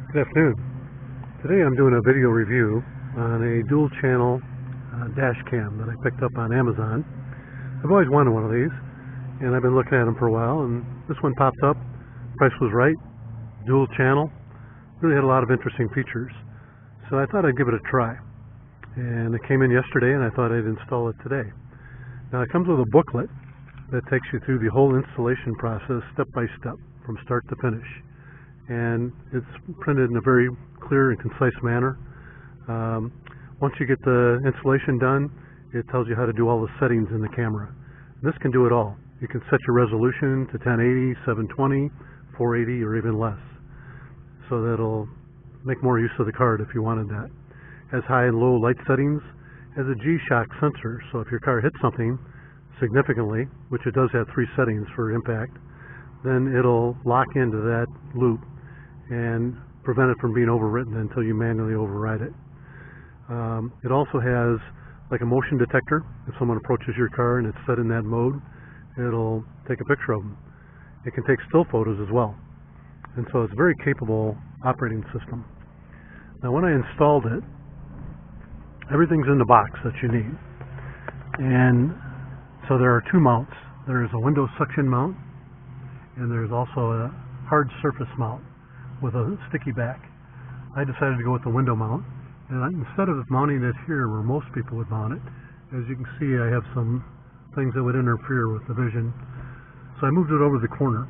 Good afternoon. Today I'm doing a video review on a dual channel dash cam that I picked up on Amazon. I've always wanted one of these and I've been looking at them for a while, and this one popped up. Price was right, dual channel, really had a lot of interesting features. So I thought I'd give it a try. And it came in yesterday and I thought I'd install it today. Now it comes with a booklet that takes you through the whole installation process step by step from start to finish. And it's printed in a very clear and concise manner. Once you get the installation done, it tells you how to do all the settings in the camera. This can do it all. You can set your resolution to 1080, 720, 480, or even less. So that'll make more use of the card if you wanted that. Has high and low light settings. Has a G-shock sensor, so if your car hits something significantly, which it does have 3 settings for impact, then it'll lock into that loop and prevent it from being overwritten until you manually override it. It also has like a motion detector. If someone approaches your car and it's set in that mode, it'll take a picture of them. It can take still photos as well. And so it's a very capable operating system. Now when I installed it, everything's in the box that you need. And so there are 2 mounts. There's a window suction mount, and there's also a hard surface mount with a sticky back. I decided to go with the window mount, and instead of mounting it here where most people would mount it, as you can see I have some things that would interfere with the vision, so I moved it over the corner.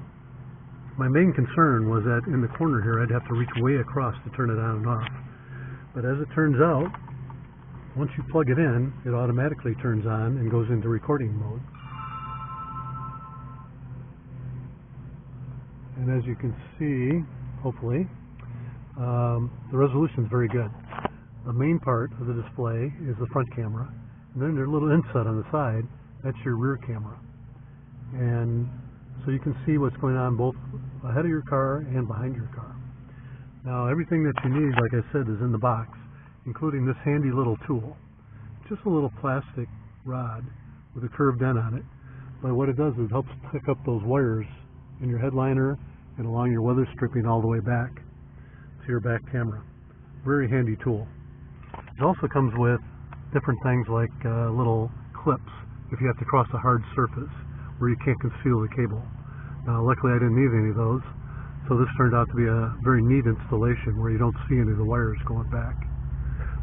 My main concern was that in the corner here I'd have to reach way across to turn it on and off, but as it turns out, once you plug it in, it automatically turns on and goes into recording mode. And as you can see, hopefully, the resolution is very good. The main part of the display is the front camera, and then there's a little inset on the side. That's your rear camera. And so you can see what's going on both ahead of your car and behind your car. Now everything that you need, like I said, is in the box, including this handy little tool. Just a little plastic rod with a curved end on it. But what it does is it helps pick up those wires in your headliner and along your weather stripping all the way back to your back camera. Very handy tool. It also comes with different things like little clips if you have to cross a hard surface where you can't conceal the cable. Now luckily I didn't need any of those, so this turned out to be a very neat installation where you don't see any of the wires going back.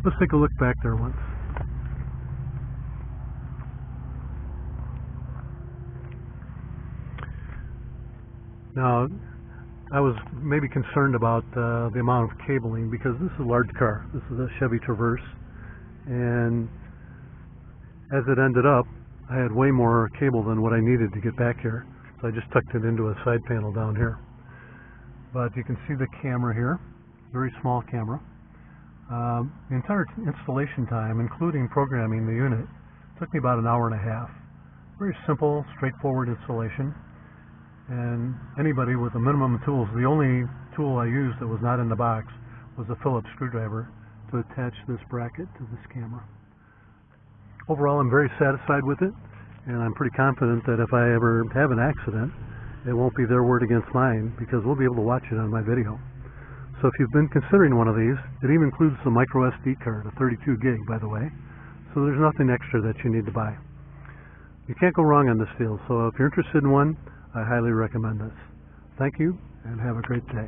Let's take a look back there once. Now, I was maybe concerned about the amount of cabling because this is a large car. This is a Chevy Traverse, and as it ended up, I had way more cable than what I needed to get back here, so I just tucked it into a side panel down here. But you can see the camera here, very small camera. The entire installation time, including programming the unit, took me about an hour and a half. Very simple, straightforward installation. And anybody with a minimum of tools, the only tool I used that was not in the box was a Phillips screwdriver to attach this bracket to this camera. Overall, I'm very satisfied with it, and I'm pretty confident that if I ever have an accident, it won't be their word against mine, because we'll be able to watch it on my video. So if you've been considering one of these, it even includes the micro SD card, a 32 gig by the way, so there's nothing extra that you need to buy. You can't go wrong on this deal, so if you're interested in one, I highly recommend this. Thank you, and have a great day.